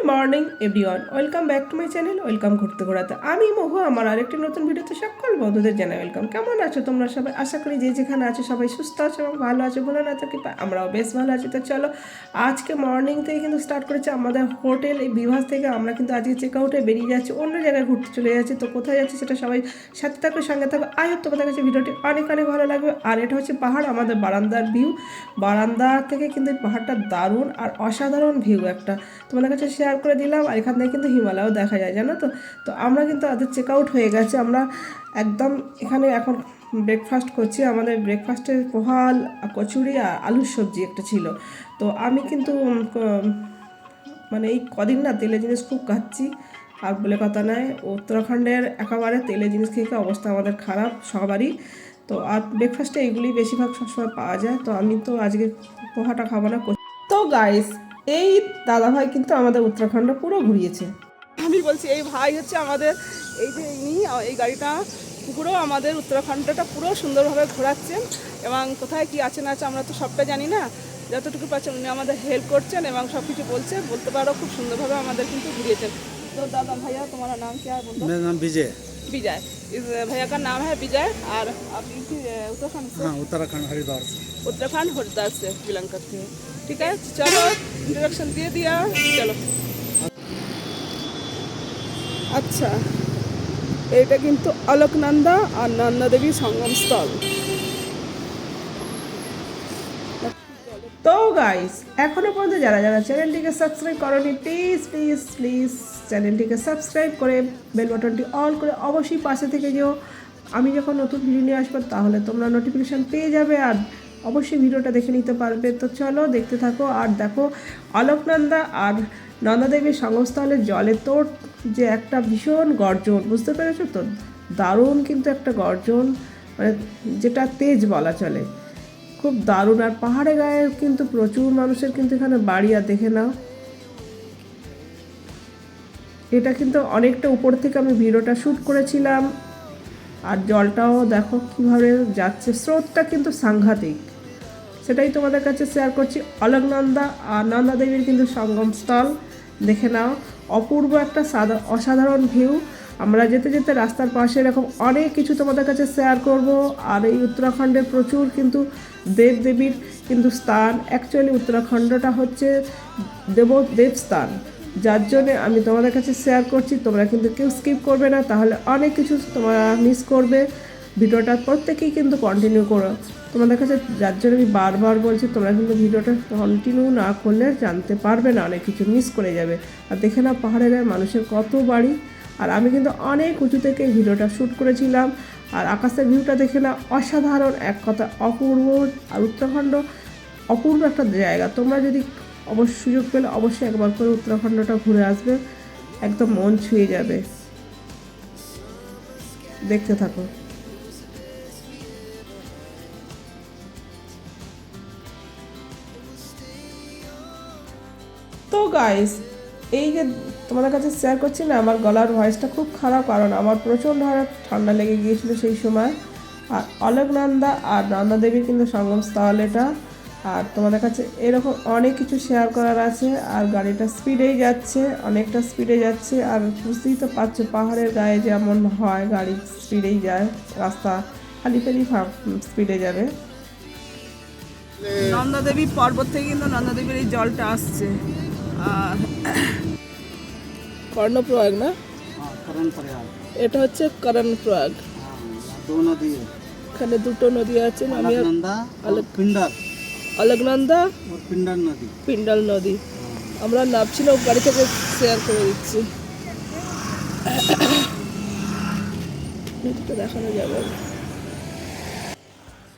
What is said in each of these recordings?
Morning everyone, welcome back to my channel. Welcome ঘুরতে ঘোরাতে, আমি মহু। আমার আরেকটি নতুন ভিডিওতে সকল বন্ধুদের জানাই ওয়েলকাম। কেমন আছো তোমরা সবাই? আশা করি যে যেখানে আছো সবাই সুস্থ আছো এবং ভালো আছো, বলে না থাকি আমরাও বেশ ভালো আছি। তো চলো, আজকে মর্নিং থেকে কিন্তু স্টার্ট করেছে আমাদের হোটেল এই বিভাস থেকে। আমরা কিন্তু আজকে চেক আউটে বেরিয়ে যাচ্ছি, অন্য জায়গায় ঘুরতে চলে যাচ্ছি। তো কোথায় যাচ্ছি সেটা সবাই সাথে থাকবে, সঙ্গে থাকবে। আই হোপ তোমাদের কাছে ভিডিওটি অনেক অনেক ভালো লাগবে। আর এটা হচ্ছে পাহাড়, আমাদের বারান্দার ভিউ। বারান্দা থেকে কিন্তু পাহাড়টা দারুণ আর অসাধারণ ভিউ একটা তোমাদের কাছে শেয়ার করে দিলাম। আর এখান থেকে কিন্তু হিমালয়ও দেখা যায়, জানো তো। তো আমরা কিন্তু আদের চেক আউট হয়ে গেছে। আমরা একদম এখানে এখন ব্রেকফাস্ট করছি। আমাদের ব্রেকফাস্টে পোহা, কচুরি আর আলুর সবজি একটা ছিল। তো আমি কিন্তু মানে এই কদিন না তেলের জিনিস খুব খাচ্ছি। আর বলে কথা নয়, উত্তরাখণ্ডের একেবারে তেলের জিনিস খেয়ে অবস্থা আমাদের খারাপ সবারই। তো আর ব্রেকফাস্টে এইগুলি বেশিরভাগ সবসময় পাওয়া যায়। তো আমি তো আজকে পোহাটা খাবো না। তো গাইস, এই দাদাভাই কিন্তু আমাদের উত্তরাখণ্ড পুরো ঘুরিয়েছে। আমি বলছি এই ভাই হচ্ছে আমাদের, এই যে ইনি এই গাড়িটা পুরো আমাদের উত্তরাখণ্ডটা পুরো সুন্দরভাবে ঘোরাচ্ছেন। এবং কোথায় কি আছে না আছে আমরা তো সবটা জানি না, যতটুকু পাচ্ছেন উনি আমাদের হেল্প করছেন এবং সব কিছু বলছেন, বলতে পারো খুব সুন্দরভাবে আমাদের কিন্তু ঘুরিয়েছেন। तो दादा भैया तुम्हारा नाम क्या है? बोलो। मेरा नाम विजय। विजय, इस भैया का नाम है विजय। और आप इसी उत्तराखंड से? हाँ, उत्तराखंड हरिद्वार से। उत्तराखंड हरिद्वार से बिलोंग करते हैं। ठीक है, चलो इंट्रोडक्शन दे दिया, चलो। আচ্ছা, এটা কিন্তু অলকনন্দা আর নন্দা দেবী সঙ্গম স্থল। তো গাইস, এখনো পর্যন্ত যারা যারা চ্যানেলটিকে সাবস্ক্রাইব করোনি, প্লিজ প্লিজ প্লিজ চ্যানেলটিকে সাবস্ক্রাইব করে বেল বাটনটি অল করে অবশ্যই পাশে থেকে যেও। আমি যখন নতুন ভিডিও নিয়ে আসবো তাহলে তোমরা নোটিফিকেশান পেয়ে যাবে আর অবশ্যই ভিডিওটা দেখে নিতে পারবে। তো চলো দেখতে থাকো আর দেখো, অলকনন্দা আর নন্দাদেবীর সঙ্গমস্থলের জলে তোর যে একটা ভীষণ গর্জন, বুঝতে পেরেছো তো? দারুণ কিন্তু একটা গর্জন, মানে যেটা তেজ বলা চলে, খুব দারুণ। আর পাহাড়ে গায়ে কিন্তু প্রচুর মানুষের কিন্তু এখানে বাড়ি। আর দেখে নাও, এটা কিন্তু অনেকটা উপর থেকে আমি ভিডিওটা শ্যুট করেছিলাম। আর জলটাও দেখো কীভাবে যাচ্ছে, স্রোতটা কিন্তু সাংঘাতিক। সেটাই তোমাদের কাছে শেয়ার করছি। অলকনন্দা আর নন্দাদেবীর কিন্তু সঙ্গম স্থল, দেখে নাও, অপূর্ব একটা অসাধারণ ভিউ। আমরা যেতে যেতে রাস্তার পাশে এরকম অনেক কিছু তোমাদের কাছে শেয়ার করব। আর এই উত্তরাখণ্ডের প্রচুর কিন্তু দেবদেবীর কিন্তু স্থান। অ্যাকচুয়ালি উত্তরাখণ্ডটা হচ্ছে দেবস্থান, যার জন্যে আমি তোমাদের কাছে শেয়ার করছি। তোমরা কিন্তু কেউ স্কিপ করবে না, তাহলে অনেক কিছু তোমরা মিস করবে। ভিডিওটা প্রত্যেকেই কিন্তু কন্টিনিউ করো তোমাদের কাছে, যার জন্য আমি বারবার বলছি তোমরা কিন্তু ভিডিওটা কন্টিনিউ না করলে জানতে পারবে না, অনেক কিছু মিস করে যাবে। আর দেখে না পাহাড়ের গায়ে মানুষের কত বাড়ি। আর আমি কিন্তু অনেক উঁচু থেকে ভিডিওটা শ্যুট করেছিলাম। আর আকাশের ভিউটা দেখে না অসাধারণ, এক কথা অপূর্ব। আর উত্তরাখণ্ড অপূর্ব একটা জায়গা। তোমরা যদি অবশ্যই সুযোগ পেলে অবশ্যই একবার করে উত্তরাখণ্ডটা ঘুরে আসবে, একদম মন ছুঁয়ে যাবে। দেখতে থাকো। তো গাইস, এই যে তোমাদের কাছে শেয়ার করছি না, আমার গলার ভয়েসটা খুব খারাপ, কারণ আমার প্রচণ্ড ঠান্ডা লেগে গিয়েছিল সেই সময়। আর অলকনন্দা আর নন্দাদেবীর কিন্তু সঙ্গম স্থল এটা। আর তোমাদের কাছে এরকম অনেক কিছু শেয়ার করার আছে। আর গাড়িটা স্পিডেই যাচ্ছে, অনেকটা স্পিডে যাচ্ছে। আর বুঝতেই তো পারছো পাহাড়ের গায়ে যেমন হয়, গাড়ি স্পিডেই যায়, রাস্তা খালি খালি স্পিডে যাবে। নন্দা দেবী পর্বত থেকে কিন্তু নন্দা দেবীর এই জলটা আসছে। আর কর্ণপ্রয়াগ না, এটা হচ্ছে করণপ্রয়াগ। এখানে দুটো নদী আছে, অলকনন্দা আর পিন্ডাল নদী। আমরা নামছিলাম গাড়ি থেকে, শেয়ার করে দিচ্ছি, দেখানো যাবে।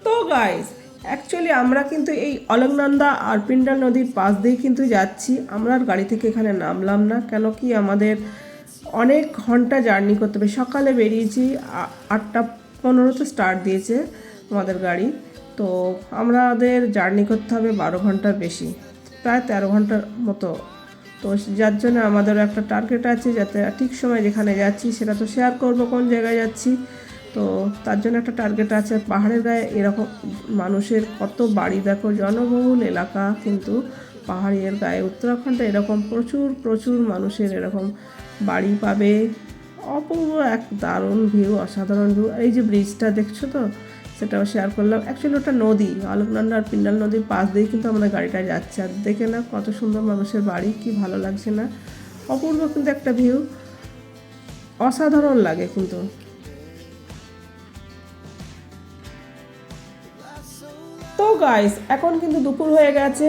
তো গাইস, অ্যাকচুয়ালি আমরা কিন্তু এই অলকনন্দা আর পিন্ডাল নদীর পাশ দিয়ে কিন্তু যাচ্ছি। আমরা আর গাড়ি থেকে এখানে নামলাম না, কেন কি আমাদের অনেক ঘন্টা জার্নি করতে হবে। সকালে বেরিয়েছি, 8:15 স্টার্ট দিয়েছে আমাদের গাড়ি। তো আমাদের জার্নি করতে হবে 12 ঘন্টার বেশি, প্রায় 13 ঘন্টার মতো। তো যার জন্য আমাদের একটা টার্গেট আছে, যাতে ঠিক সময় যেখানে যাচ্ছি সেটা তো শেয়ার করবো কোন জায়গায় যাচ্ছি। তো তার জন্য একটা টার্গেট আছে। পাহাড়ের গায়ে এরকম মানুষের কত বাড়ি দেখো, জনবহুল এলাকা কিন্তু পাহাড়ের গায়ে উত্তরাখণ্ডে এরকম প্রচুর প্রচুর মানুষের এরকম বাড়ি পাবে। অপূর্ব এক দারুণ ভিউ, অসাধারণ ভিউ। এই যে ব্রিজটা দেখছো তো, সেটাও শেয়ার করলাম। অ্যাকচুয়ালি ওটা নদী, অলকনন্দা আর পিন্ডাল নদীর পাশ দিয়েই কিন্তু আমাদের গাড়িটা যাচ্ছে। আর দেখে না কত সুন্দর মানুষের বাড়ি, কি ভালো লাগছে না? অপূর্ব কিন্তু একটা ভিউ, অসাধারণ লাগে কিন্তু। তো গাইস, এখন কিন্তু দুপুর হয়ে গেছে,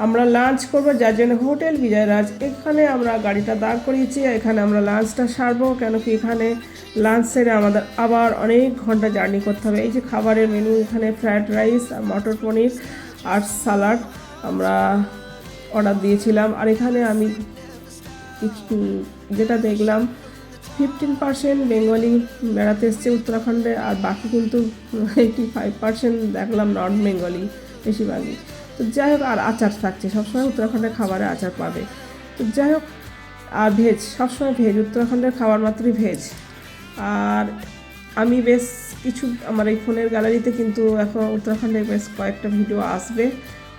আমরা লাঞ্চ করবো, যার জন্য হোটেল বিজয়রাজ এখানে আমরা গাড়িটা দাঁড় করিয়েছি। এখানে আমরা লাঞ্চটা সারবো, কেন কি এখানে লাঞ্চ সেরে আমাদের আবার অনেক ঘন্টা জার্নি করতে হবে। এই যে খাবারের মেনু, এখানে ফ্রায়েড রাইস আর মটর পনির আর সালাড আমরা অর্ডার দিয়েছিলাম। আর এখানে আমি যেটা দেখলাম 15% বেঙ্গলি বেড়াতে এসছে উত্তরাখণ্ডে, আর বাকি কিন্তু 85% দেখলাম নন বেঙ্গলি বেশিরভাগই। তো যাই হোক, আর আচার থাকছে সবসময়, উত্তরাখণ্ডের খাবারে আচার পাবে। তো যাই হোক, আর ভেজ, সবসময় ভেজ, উত্তরাখণ্ডের খাবার মাত্রই ভেজ। আর আমি বেশ কিছু আমার এই ফোনের গ্যালারিতে কিন্তু এখন উত্তরাখণ্ডের বেশ কয়েকটা ভিডিও আসবে,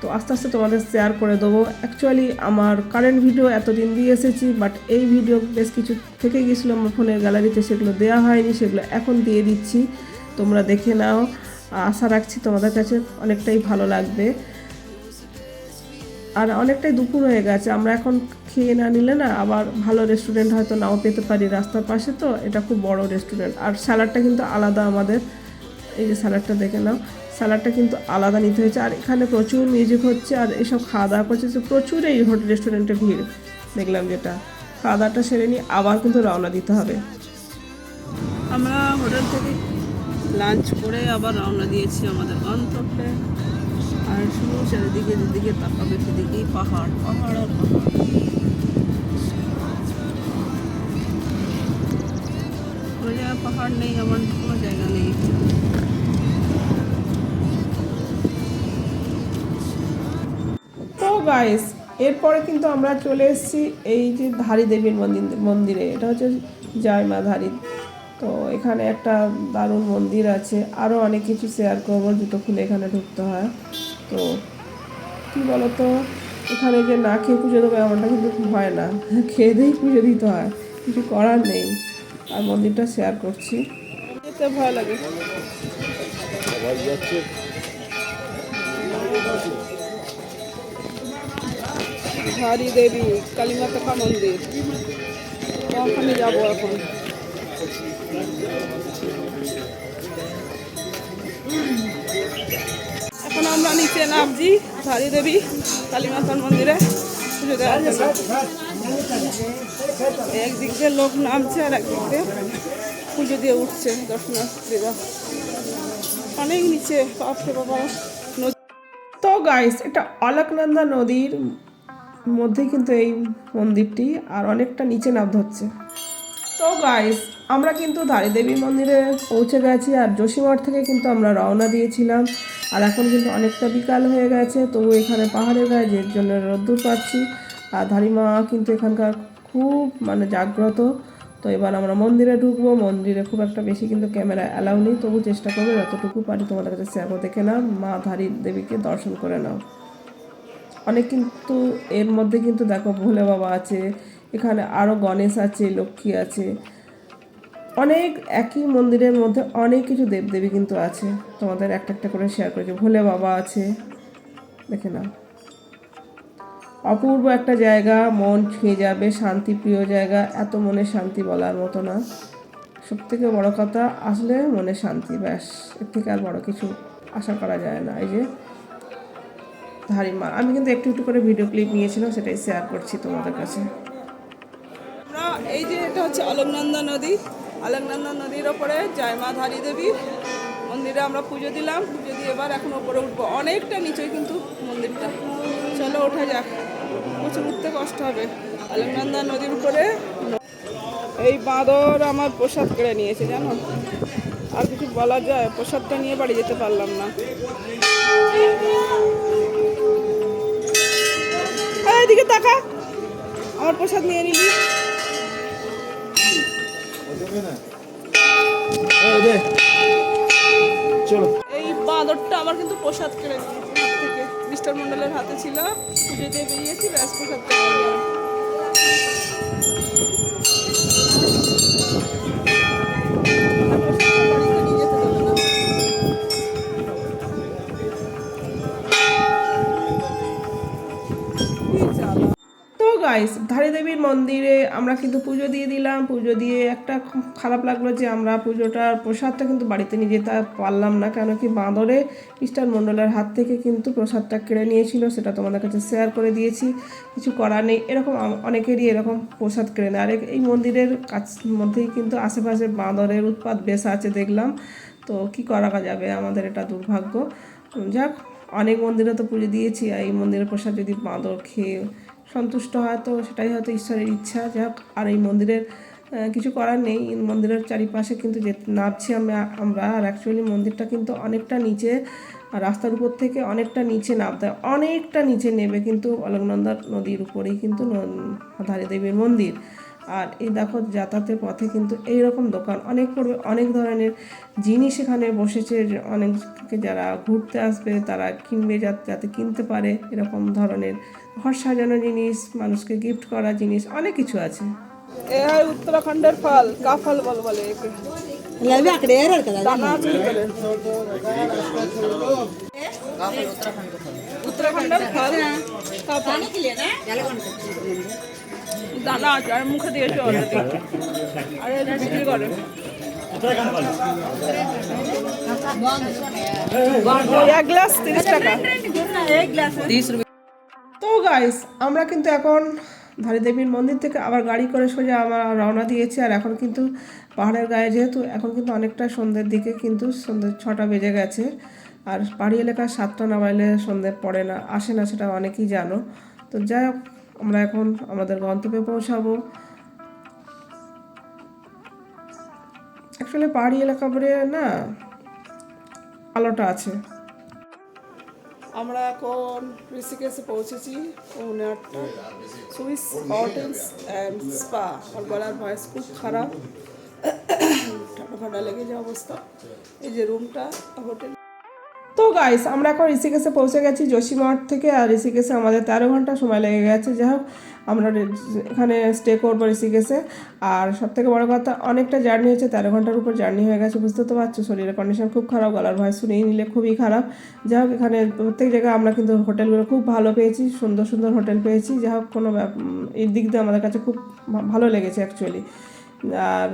তো আস্তে আস্তে তোমাদের শেয়ার করে দেবো। অ্যাকচুয়ালি আমার কারেন্ট ভিডিও এতদিন দিয়ে এসেছি, বাট এই ভিডিও বেশ কিছু থেকে গিয়েছিলো আমার ফোনের গ্যালারিতে, সেগুলো দেওয়া হয়নি, সেগুলো এখন দিয়ে দিচ্ছি, তোমরা দেখে নাও। আশা রাখছি তোমাদের কাছে অনেকটাই ভালো লাগবে। আর অনেকটাই দুপুর হয়ে গেছে, আমরা এখন খেয়ে না নিলে না আবার ভালো রেস্টুরেন্ট হয়তো নাও পেতে পারি রাস্তার পাশে, তো এটা খুব বড় রেস্টুরেন্ট। আর স্যালাডটা কিন্তু আলাদা আমাদের, এই যে স্যালাডটা দেখে নাও, স্যালাডটা কিন্তু আলাদা নিতে হয়েছে। আর এখানে প্রচুর মিউজিক হচ্ছে, আর এসব খাওয়া দাওয়া করছে, তো প্রচুর এই হোটেল রেস্টুরেন্টে ভিড় দেখলাম। যেটা খাওয়া দাওয়াটা সেরে নিয়ে আবার কিন্তু রওনা দিতে হবে। আমরা হোটেল থেকে লাঞ্চ করে আবার রওনা দিয়েছি আমাদের গন্তব্যে। আর শুধু চারিদিকে যেদিকে তাকাবে সেদিকেই পাহাড়, পাহাড় আর পাহাড়। কোনো জায়গায় পাহাড় নেই, আমার কোনো জায়গা নেই। তো গাইস, এরপরে কিন্তু আমরা চলে এসেছি এই যে ধারী দেবীর মন্দিরে। এটা হচ্ছে জয় মা ধারী। তো এখানে একটা দারুণ মন্দির আছে, আরও অনেক কিছু শেয়ার করবো। জুতো খুলে এখানে ঢুকতে হয়। তো কী বলতো, এখানে যে না খেয়ে পুজো দেবো এমনটা কিন্তু হয় না, খেয়ে দিয়েই পুজো দিতে হয়, কিছু করার নেই। আর মন্দিরটা শেয়ার করছি, যেতে ভয় লাগে। ধারী দেবী কালীমাতা মন্দির, ওখানে যাবো এখন। এখন আমরা নিচে নামছি ধারী দেবী কালীমাতার মন্দিরে পুজো দেওয়ার জন্য। একদিক দিয়ে লোক নামছে আর একদিক দিয়ে পুজো দিয়ে উঠছে দর্শনার্থীরা। অনেক নিচে, বাপরে বাবা। তো গাইস, এটা অলকনন্দা নদীর মধ্যে কিন্তু এই মন্দিরটি, আর অনেকটা নিচে নামতে হচ্ছে। তো গাইস, আমরা কিন্তু ধারী দেবী মন্দিরে পৌঁছে গেছি, আর যোশীমঠ থেকে কিন্তু আমরা রওনা দিয়েছিলাম। আর এখন কিন্তু অনেকটা বিকাল হয়ে গেছে, তবু এখানে পাহাড়ের গায়ে যে জন্য রোদ্দুর পাচ্ছি। আর ধারী মা কিন্তু এখানকার খুব জাগ্রত। তো এবার আমরা মন্দিরে ঢুকবো। মন্দিরে খুব একটা বেশি কিন্তু ক্যামেরা অ্যালাউ নেই, তবু চেষ্টা করবো যতটুকু পারি তোমাদের কাছে শেয়ার করে। দেখে নাও, মা ধারী দেবীকে দর্শন করে নাও। অনেক কিন্তু এর মধ্যে কিন্তু দেখো ভোলে বাবা আছে, এখানে আরও গণেশ আছে, লক্ষ্মী আছে, অনেক একই মন্দিরের মধ্যে অনেক কিছু দেবদেবী কিন্তু আছে। তোমাদের একটা একটা করে শেয়ার করেছি। ভোলে বাবা আছে, দেখে নাও। অপূর্ব একটা জায়গা, মন ছুঁয়ে যাবে, শান্তিপ্রিয় জায়গা। এত মনে শান্তি বলার মতো না। সবথেকে বড় কথা, আসলে মনে শান্তি, ব্যাস, এর থেকে আর বড় কিছু আশা করা যায় না। এই যে ধারী মা, আমি কিন্তু একটু একটু করে ভিডিও ক্লিপ নিয়েছিলাম, সেটাই শেয়ার করছি তোমাদের কাছে। আমরা এই যে এটা হচ্ছে অলকনন্দা নদী, অলকনন্দা নদীর ওপরে জয় মা ধারী দেবীর মন্দিরে আমরা পুজো দিলাম। পুজো দিয়ে এবার এখন ওপরে উঠবো, অনেকটা নিচে কিন্তু মন্দিরটা। চলো ওঠা যাক, প্রচুর উঠতে কষ্ট হবে। অলকনন্দা নদীর উপরে এই বাঁদর আমার প্রসাদ কেড়ে নিয়েছে, জানো। আর কিছু বলা যায়, প্রসাদটা নিয়ে বাড়ি যেতে পারলাম না। এদিকে তাকা, আমার প্রসাদ নিয়ে নিবি। এই বাঁদরটা আমার কিন্তু প্রসাদ কেড়ে নিয়েছে থেকে। মিস্টার মণ্ডলের হাতে ছিল, পুজো দিয়ে বেরিয়েছি, ব্যাস প্রসাদ পেয়ে গেলাম। বাড়িতে নিয়ে যেতে দেবে না। কি জ্বালা। তো গাইস, ধারী দেবীর মন্দিরে আমরা কিন্তু পুজো দিয়ে দিলাম। পুজো দিয়ে একটা খুব খারাপ লাগলো যে আমরা পুজোটার প্রসাদটা কিন্তু বাড়িতে নিয়ে যেতে পারলাম না, কেন কি বাঁদরে মিস্টার মণ্ডলের হাত থেকে কিন্তু প্রসাদটা কেড়ে নিয়েছিল। সেটা তোমাদের কাছে শেয়ার করে দিয়েছি, কিছু করার নেই। এরকম অনেকেরই এরকম প্রসাদ কেড়ে নেয়। আর এই মন্দিরের কাছ মধ্যেই কিন্তু আশেপাশে বাঁদরের উৎপাত বেশ আছে দেখলাম। তো কি করা যাবে, আমাদের এটা দুর্ভাগ্য। যাক, অনেক মন্দিরে তো পুজো দিয়েছি, আর এই মন্দিরের প্রসাদ যদি বাঁদর খেয়ে সন্তুষ্ট হয় তো সেটাই হয়তো ঈশ্বরের ইচ্ছা। যাক, আর এই মন্দিরের কিছু করার নেই। এই মন্দিরের চারিপাশে কিন্তু যে নামছি আমরা, আর অ্যাকচুয়ালি মন্দিরটা কিন্তু অনেকটা নিচে, আর রাস্তার উপর থেকে অনেকটা নিচে নামতে হয়, অনেকটা নিচে নেবে কিন্তু অলকনন্দা নদীর উপরেই কিন্তু ধারী দেবীর মন্দির। আর এই দেখো, যাতায়াতের পথে কিন্তু এইরকম দোকান অনেক পড়বে, অনেক ধরনের জিনিস এখানে বসেছে। অনেকে যারা ঘুরতে আসবে তারা কিনবে, যাতে কিনতে পারে। এরকম ধরনের ঘর সাজানো জিনিস, মানুষকে গিফট করা জিনিস, অনেক কিছু আছে। এ হয় উত্তরাখণ্ডের ফল, কাফল বলে একে। দানা আছে ভিতরে। উত্তরাখণ্ডের ফল কাফল, দানা আছে, আর মুখে দিয়েছে অলরেডি, আর এটা বিক্রি করে। এক গ্লাস 30 টাকা। তো গাইস, আমরা কিন্তু এখন ধারী দেবীর মন্দির থেকে আবার গাড়ি করে সোজা আমরা রওনা দিয়েছি। আর এখন কিন্তু পাহাড়ের গায়ে, যেহেতু এখন কিন্তু অনেকটা সন্ধ্যের দিকে, কিন্তু সন্ধ্যে 6টা বেজে গেছে। আর পাহাড়ি এলাকায় 7টা না বাজলে সন্ধ্যে পড়ে না, আসে না, সেটা অনেকেই জানো। তো যাই হোক, আমরা এখন আমাদের গন্তব্যে পৌঁছাবো। অ্যাকচুয়ালি পাহাড়ি এলাকা বলে না, আলোটা আছে। আমরা এখন ঋষিকেশে পৌঁছেছি পৌনে 8টা। Swiss mountains and spa. আর গলার ভয়েস খুব খারাপ, ঠান্ডা লেগে যাওয়া অবস্থা। এই যে রুমটা, হোটেল। তো গাইস, আমরা এখন ঋষিকেশে পৌঁছে গেছি জোশীমঠ থেকে। আর ঋষিকেশে আমাদের 13 ঘন্টা সময় লেগে গেছে। যাই হোক, আমরা এখানে স্টে করবো ঋষিকেশে। আর সবথেকে বড় কথা, অনেকটা জার্নি হয়েছে, 13 ঘন্টার উপর জার্নি হয়ে গেছে। বুঝতে তো পারছো, শরীরের কন্ডিশন খুব খারাপ, গলার ভয়েস শুনেই নিলে খুবই খারাপ। যাই হোক, এখানে প্রত্যেক জায়গায় আমরা কিন্তু হোটেলগুলো খুব ভালো পেয়েছি, সুন্দর সুন্দর হোটেল পেয়েছি। যাই হোক, এই দিক দিয়ে আমাদের কাছে খুব ভালো লেগেছে অ্যাকচুয়ালি। আর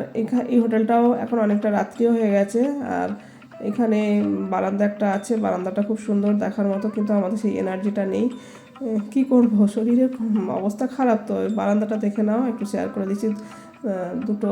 এই হোটেলটাও এখন অনেকটা রাত্রিও হয়ে গেছে। আর এখানে বারান্দা একটা আছে, বারান্দাটা খুব সুন্দর দেখার মতো, কিন্তু আমাদের সেই এনার্জিটা নেই। কি করব, শরীরের অবস্থা খারাপ। তো বারান্দাটা দেখে নাও, একটু শেয়ার করে দিচ্ছি। দুটো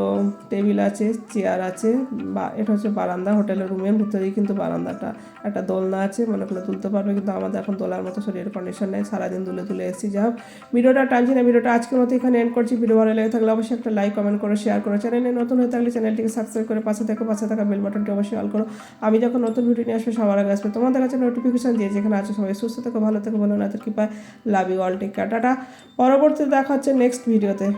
টেবিল আছে, চেয়ার আছে, বা এটা হচ্ছে বারান্দা। হোটেলের রুমের ভিতরেই কিন্তু বারান্দাটা। একটা দোলনা আছে, মনে করলে তুলতে পারবে, কিন্তু আমাদের এখন তোলার মতো শরীরের কন্ডিশন নেই, সারাদিন তুলে এসেছি। যাই হোক, ভিডিওটা টানছি না, ভিডিওটা আজকের মতো এখানে এন্ড করছি। ভিডিও ভালো লেগে থাকলে অবশ্যই একটা লাইক, কমেন্ট করে শেয়ার করো। চ্যানেলে নতুন হয়ে থাকলে চ্যানেলটিকে সাবস্ক্রাইব করে পাশে থাকা বেল বাটনটি অবশ্যই অল করো। আমি যখন নতুন ভিডিও নিয়ে আসবে সবার আগে আসবে তোমাদের কাছে নোটিফিকেশন দিয়ে। যেখানে আছে সবাই সুস্থ থেকো, ভালো থেকো, ভালো না তো কৃপায়। Love you all, take care, tata. পরবর্তীতে দেখা হচ্ছে নেক্সট ভিডিওতে।